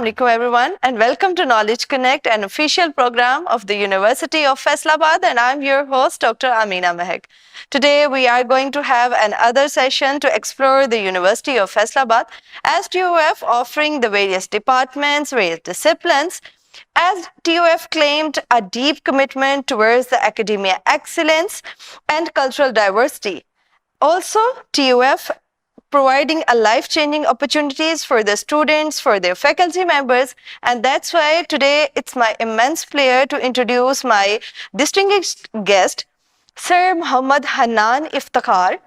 Assalamu alaikum everyone and welcome to Knowledge Konnect, an official program of the University of Faisalabad, and I'm your host Dr. Amina Mehak. Today we are going to have another session to explore the University of Faisalabad as TUF offering the various departments, various disciplines. As TUF claimed a deep commitment towards the academia excellence and cultural diversity. Also, TUF providing a life-changing opportunities for the students, for their faculty members, and that's why today it's my immense pleasure to introduce my distinguished guest, Sir Muhammad Hanan Iftekhar.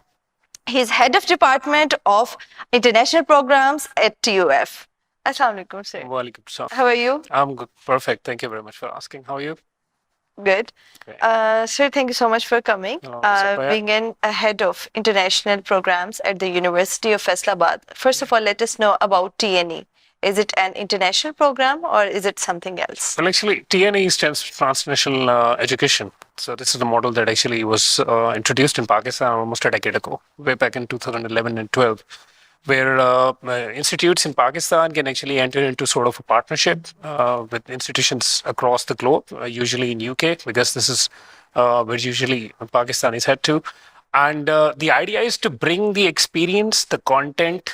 He's Head of Department of International Programs at TUF. Assalamu alaikum, sir. Walaikum salam. How are you? I'm good. Perfect. Thank you very much for asking. How are you? Good. Great. Sir, thank you so much for coming. Being a head of international programs at the University of Faisalabad. First of all, let us know about TNE. Is it an international program or is it something else? Well, actually, TNE stands for Transnational Education. So this is the model that actually was introduced in Pakistan almost a decade ago, way back in 2011 and 12. Where institutes in Pakistan can actually enter into sort of a partnership with institutions across the globe, usually in UK, because this is where usually Pakistanis head to. And the idea is to bring the experience, the content,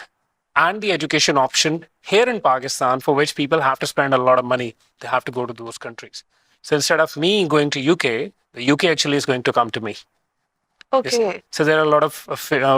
and the education option here in Pakistan, for which people have to spend a lot of money. They have to go to those countries. So instead of me going to UK, the UK actually is going to come to me. Okay. Yes. So there are a lot of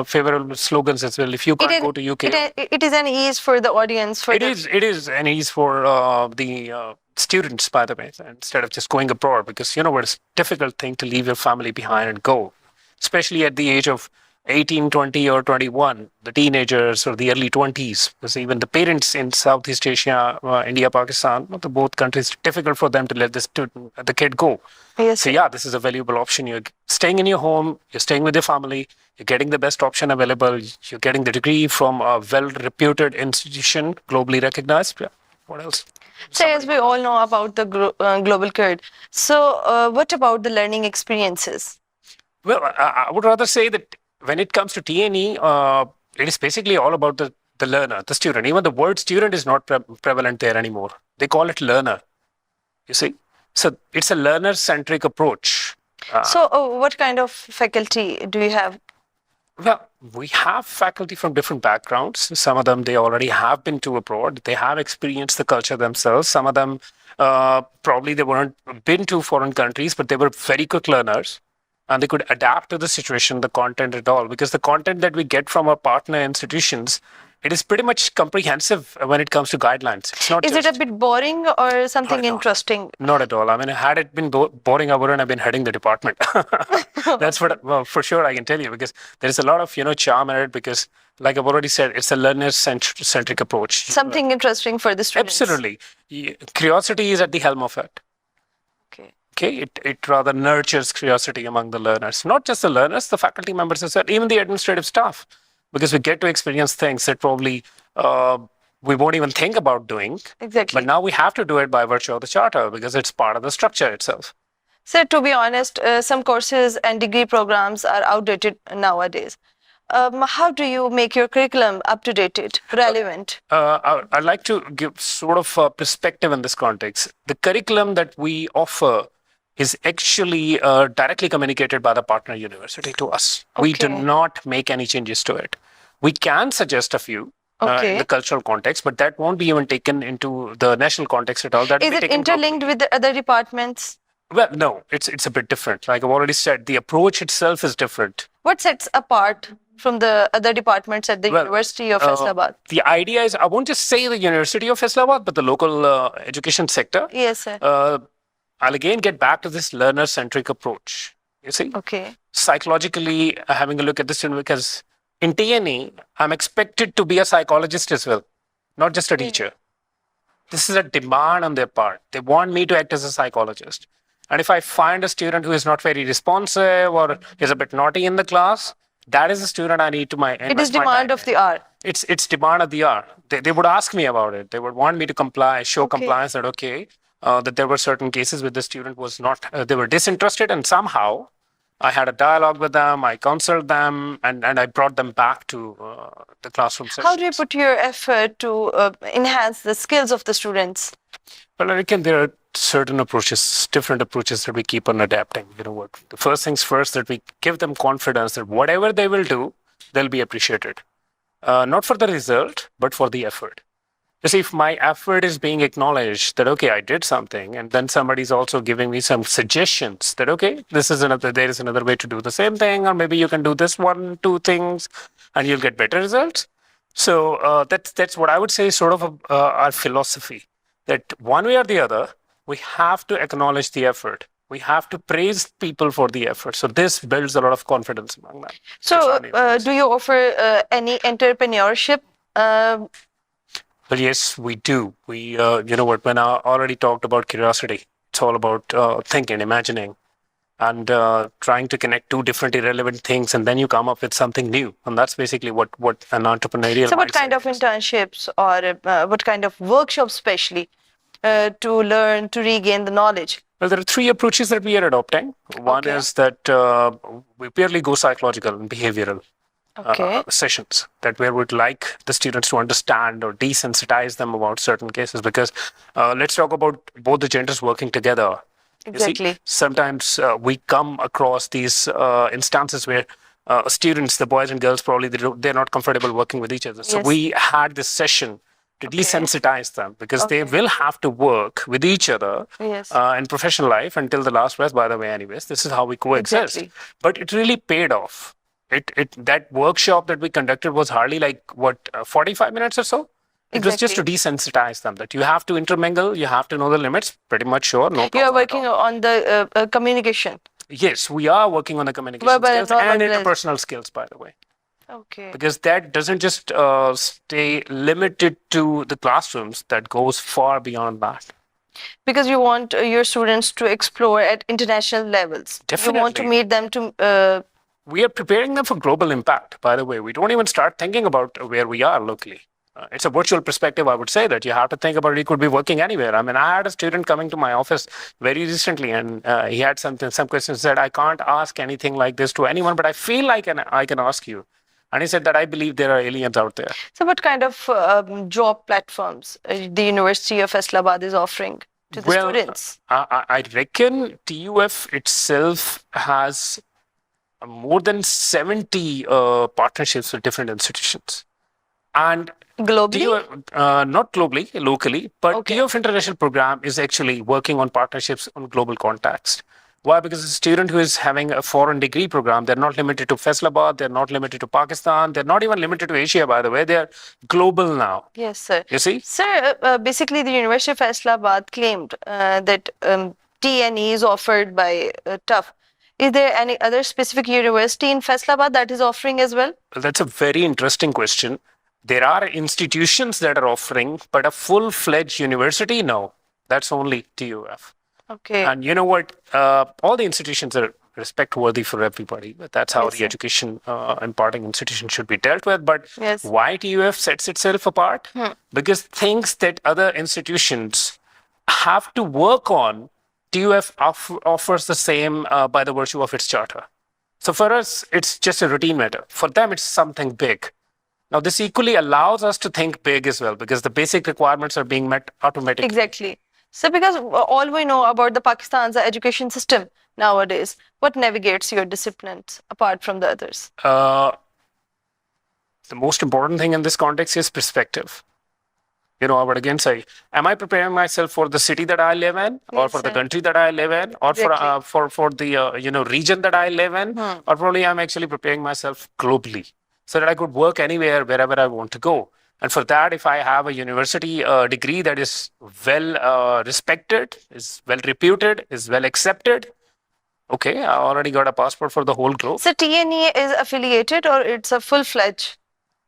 favorable slogans as well. If you can't go to UK, it is an ease for the audience. It is an ease for the students, by the way, instead of just going abroad, because it's a difficult thing to leave your family behind and go, especially at the age of 18, 20, or 21, the teenagers or the early 20s. Because even the parents in Southeast Asia, India, Pakistan, both countries, it's difficult for them to let the kid go. Yes. So yeah, this is a valuable option. You're staying in your home, you're staying with your family, you're getting the best option available, you're getting the degree from a well-reputed institution, globally recognized. Yeah. What else? So as we all know about the global curve, so what about the learning experiences? Well, I would rather say that when it comes to TNE, it is basically all about the learner, the student. Even the word student is not prevalent there anymore. They call it learner, you see. So it's a learner-centric approach. So what kind of faculty do you have? Well, we have faculty from different backgrounds. Some of them, they already have been to abroad. They have experienced the culture themselves. Some of them, probably they weren't been to foreign countries, but they were very quick learners. And they could adapt to the situation, the content at all. Because the content that we get from our partner institutions, it is pretty much comprehensive when it comes to guidelines. It's not. Is it a bit boring or something interesting? Not at all. I mean, had it been boring, I wouldn't have been heading the department. That's what, for sure, I can tell you, because there is a lot of charm in it. Because, like I've already said, it's a learner-centric approach. Something interesting for the students. Absolutely, curiosity is at the helm of it. Okay, it rather nurtures curiosity among the learners. Not just the learners, the faculty members as well, even the administrative staff. Because we get to experience things that probably we won't even think about doing. Exactly. But now we have to do it by virtue of the charter, because it's part of the structure itself. So to be honest, some courses and degree programs are outdated nowadays. How do you make your curriculum up-to-date, relevant? I'd like to give sort of a perspective in this context. The curriculum that we offer is actually directly communicated by the partner university to us. Okay. We do not make any changes to it. We can suggest a few in the cultural context, but that won't be even taken into the national context at all. That is it interlinked with the other departments? Well, no, it's a bit different. Like I've already said, the approach itself is different. What sets apart from the other departments at the University of Faisalabad? The idea is, I won't just say the University of Faisalabad, but the local education sector. Yes, sir. I'll again get back to this learner-centric approach, you see? Okay. Psychologically, having a look at this, because in TNE, I'm expected to be a psychologist as well, not just a teacher. This is a demand on their part. They want me to act as a psychologist. And if I find a student who is not very responsive or is a bit naughty in the class, that is a student I need to invest my time. It is demand of the hour. It's demand of the hour. They would ask me about it. They would want me to comply, show compliance that that there were certain cases where the student was not, they were disinterested, and somehow I had a dialogue with them, I counseled them, and I brought them back to the classroom sessions. How do you put your effort to enhance the skills of the students? Well, I reckon there are certain approaches, different approaches that we keep on adapting. You know what? The first things first, that we give them confidence that whatever they will do, they'll be appreciated. Not for the result, but for the effort. You see, if my effort is being acknowledged that, okay, I did something, and then somebody's also giving me some suggestions that, okay, there is another way to do the same thing, or maybe you can do this 1, 2 things, and you'll get better results. So that's what I would say is sort of our philosophy, that one way or the other, we have to acknowledge the effort. We have to praise people for the effort. So this builds a lot of confidence among them. So do you offer any entrepreneurship? Well, yes, we do. We, you know what, when I already talked about curiosity, it's all about thinking, imagining, and trying to connect two different irrelevant things, and then you come up with something new. And that's basically what an entrepreneurial. So what kind of internships or what kind of workshops especially to learn, to regain the knowledge? Well, there are 3 approaches that we are adopting. One is that we purely go psychological and behavioral. Sessions that where we'd like the students to understand or desensitize them about certain cases, because let's talk about both the genders working together. Exactly. You see, sometimes we come across these instances where students, the boys and girls, probably they're not comfortable working with each other. So we had this session to desensitize them, because they will have to work with each other in professional life until the last breath. By the way, anyways, this is how we coexist. Exactly. But it really paid off. That workshop that we conducted was hardly 45 minutes or so. It was just to desensitize them that you have to intermingle, you have to know the limits. Pretty much sure, no problem. You are working on the communication. Yes, we are working on the communication skills and interpersonal skills, by the way. Okay. Because that doesn't just stay limited to the classrooms. That goes far beyond that. Because you want your students to explore at international levels. Definitely. You want to meet them to. We are preparing them for global impact, by the way. We don't even start thinking about where we are locally. It's a virtual perspective, I would say, that you have to think about it. You could be working anywhere. I mean, I had a student coming to my office very recently, and he had some questions. Said, I can't ask anything like this to anyone, but I feel like I can ask you. And he said that I believe there are aliens out there. So what kind of job platforms the University of Faisalabad is offering to the students? I reckon TUF itself has more than 70 partnerships with different institutions. And globally? Not globally, locally, but TUF International Program is actually working on partnerships on global context. Why? Because a student who is having a foreign degree program, they're not limited to Faisalabad, they're not limited to Pakistan, they're not even limited to Asia, by the way, they're global now. Yes, sir. You see? Sir, basically the University of Faisalabad claimed that TNE is offered by TUF. Is there any other specific university in Faisalabad that is offering as well? Well, that's a very interesting question. There are institutions that are offering, but a full-fledged university, no. That's only TUF. Okay. And you know what? All the institutions are respect-worthy for everybody. But that's how the education imparting institution should be dealt with. But why TUF sets itself apart? Because things that other institutions have to work on, TUF offers the same by the virtue of its charter. So for us, it's just a routine matter. For them, it's something big. Now, this equally allows us to think big as well, because the basic requirements are being met automatically. Exactly. So because all we know about the Pakistan's education system nowadays, what navigates your disciplines apart from the others? The most important thing in this context is perspective. You know, I would again say, am I preparing myself for the city that I live in, or for the country that I live in, or for the region that I live in, or probably I'm actually preparing myself globally so that I could work anywhere, wherever I want to go. And for that, if I have a university degree that is well respected, is well reputed, is well accepted, okay, I already got a passport for the whole globe. So TNE is affiliated or it's a full-fledged?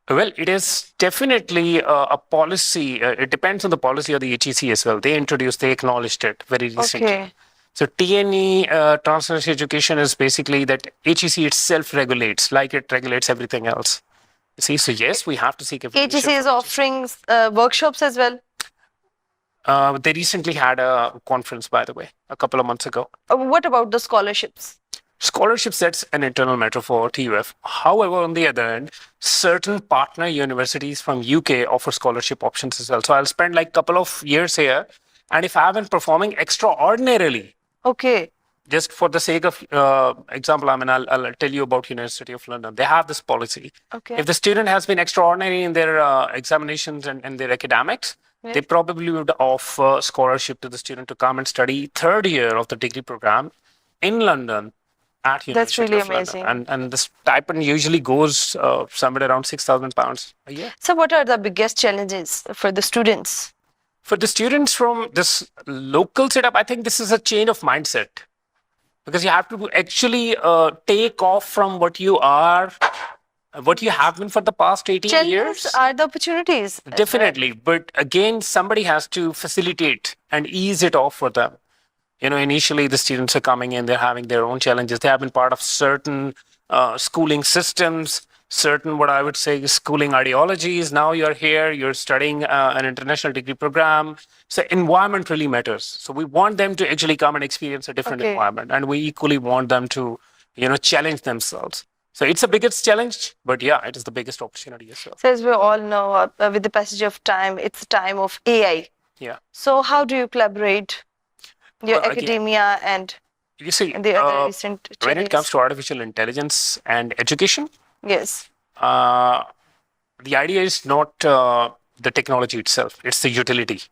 Well, it is definitely a policy. It depends on the policy of the HEC as well. They acknowledged it very recently. Okay. So TNE, Transnational Education, is basically that HEC itself regulates, like it regulates everything else. See, so yes, we have to seek affiliation. HEC is offering workshops as well? They recently had a conference, by the way, a couple of months ago. What about the scholarships? Scholarship sets an internal metric for TUF. However, on the other end, certain partner universities from UK offer scholarship options as well. So I'll spend like a couple of years here, and if I have been performing extraordinarily, Okay. just for the sake of example, I mean, I'll tell you about University of London. They have this policy. Okay. If the student has been extraordinary in their examinations and their academics, they probably would offer scholarship to the student to come and study third year of the degree program in London at That's University really of London. amazing. And the stipend usually goes somewhere around £6,000 a year. So, what are the biggest challenges for the students? For the students from this local setup, I think this is a change of mindset. Because you have to actually take off from what you are, what you have been for the past 18 Challenges years. are the opportunities. Definitely. But again, somebody has to facilitate and ease it off for them. You know, initially the students are coming in, they're having their own challenges. They have been part of certain schooling systems, certain, what I would say, schooling ideologies. Now you're here, you're studying an international degree program. So environment really matters. So we want them to actually come and experience a different Okay. environment. And we equally want them to, you know, challenge themselves. So it's the biggest challenge, but yeah, it is the biggest opportunity as well. So, as we all know, with the passage of time, it's time of AI. Yeah. So, how do you collaborate your Well, again, academia and You see, the other recent when it comes challenges? to artificial intelligence and education, Yes. the idea is not the technology itself, it's the utility.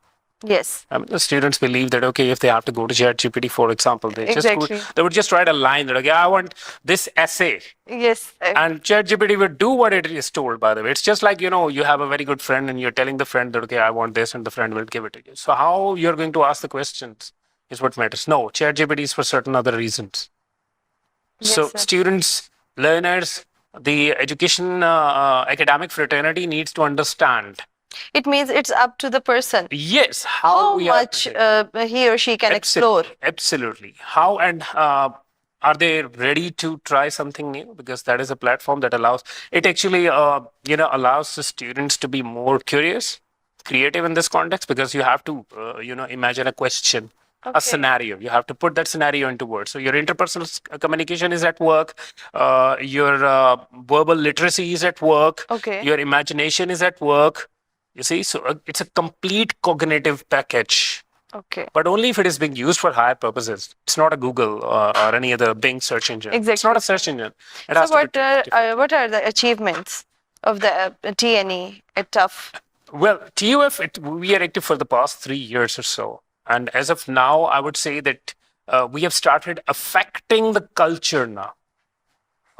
Yes. I mean, the students believe that, okay, if they have to go to ChatGPT, for example, Exactly. they would just write a line that, okay, I want this essay. Yes. And ChatGPT would do what it is told, by the way. It's just like, you know, you have a very good friend and you're telling the friend that, okay, I want this, and the friend will give it to you. So how you're going to ask the questions is what matters. No, ChatGPT is for certain other reasons. Yes, So sir. students, learners, the education academic fraternity needs to understand. It means it's up to the person Yes, how we are much he or she can explore. Absolutely. How and are they ready to try something new? Because that is a platform that allows it actually, you know, allows the students to be more curious, creative in this context. Because you have to, you know, imagine a question, a scenario. You have to put that scenario into words. So your interpersonal communication is at work. Your verbal literacy is at work. Okay. Your imagination is at work. You see, so it's a complete cognitive package, Okay. but only if it is being used for higher purposes. It's not a Google or any other Bing search engine. It's Exactly. not a search engine. It So, has to be treated differently. what are the achievements of the TNE at TUF? Well, TUF, we are active for the past 3 years or so. And as of now, I would say that we have started affecting the culture now.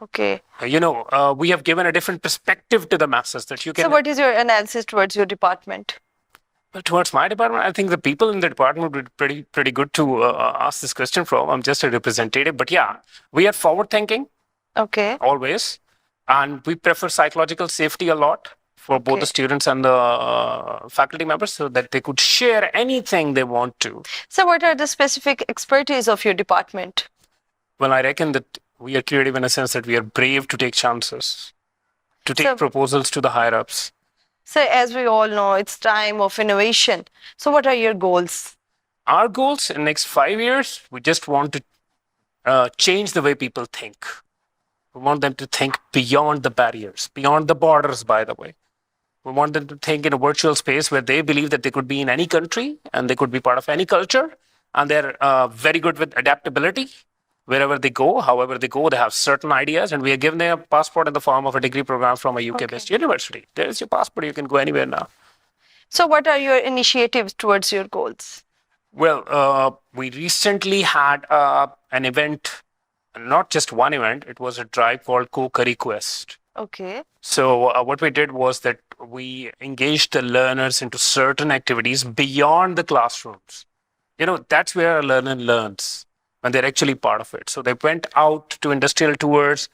Okay. You know, we have given a different perspective to the masses that you can. So, what is your analysis towards your department? Well, towards my department, I think the people in the department would be pretty good to ask this question from. I'm just a representative, but yeah, we are forward thinking Okay. always, and we prefer psychological safety a lot for both the students and the faculty members, so that they could share anything they want to. So, what are the specific expertise of your department? Well, I reckon that we are creative in a sense that we are brave to take chances, to take proposals to the higher ups. So, as we all know, it's time of innovation. So, what are your goals? Our goals in the next 5 years, we just want to change the way people think. We want them to think beyond the barriers, beyond the borders, by the way. We want them to think in a virtual space where they believe that they could be in any country and they could be part of any culture. And they're very good with adaptability. Wherever they go, however they go, they have certain ideas. And we are giving them a passport in the form of a degree program from a UK-based university. There's your passport. You can go anywhere now. So, what are your initiatives towards your goals? Well, we recently had an event, not just one event, it was a drive called Co-Curry Quest. Okay. So what we did was that we engaged the learners into certain activities beyond the classrooms. You know, that's where a learner learns when they're actually part of it. So they went out to industrial tours.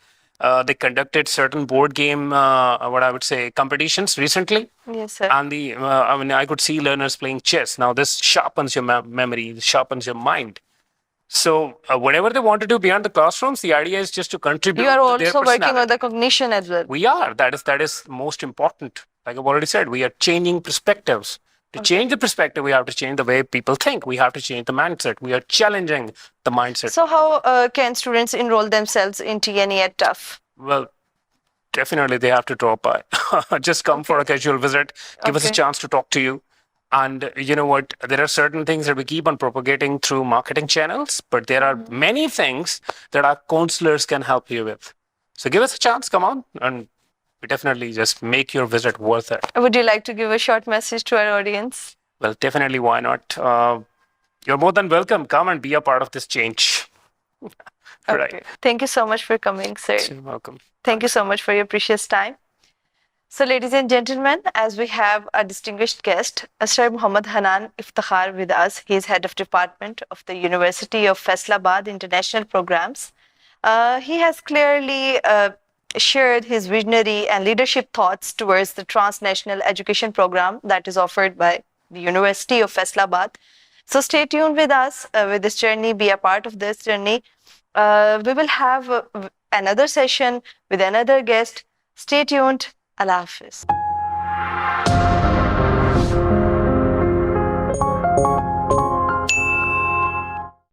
They conducted certain board game, what I would say, competitions recently. Yes, sir. And I mean, I could see learners playing chess. Now, this sharpens your memory, sharpens your mind. So, whatever they want to do beyond the classrooms, the idea is just to contribute. You are to their also working on personality. the cognition as well. We are. That is most important. Like I've already said, we are changing perspectives. To change the perspective, we have to change the way people think. We have to change the mindset. We are challenging the mindset. So how can students enroll themselves in TNE at TUF? Well, definitely they have to drop by. Just come for a casual visit. Give us a chance to talk to you. And you know what? There are certain things that we keep on propagating through marketing channels, but there are many things that our counselors can help you with. So give us a chance, come on, and we definitely just make your visit worth it. Would you like to give a short message to our audience? Well, definitely, why not? You're more than welcome. Come and be a part of this change. Right. Thank you so much for coming, sir. You're welcome. Thank you so much for your precious time. So, ladies and gentlemen, as we have a distinguished guest, Sir Muhammad Hanan Iftekhar with us. He is head of department of the University of Faisalabad International Programs. He has clearly shared his visionary and leadership thoughts towards the transnational education program that is offered by the University of Faisalabad. So stay tuned with us with this journey, be a part of this journey. We will have another session with another guest. Stay tuned. Allah Hafiz.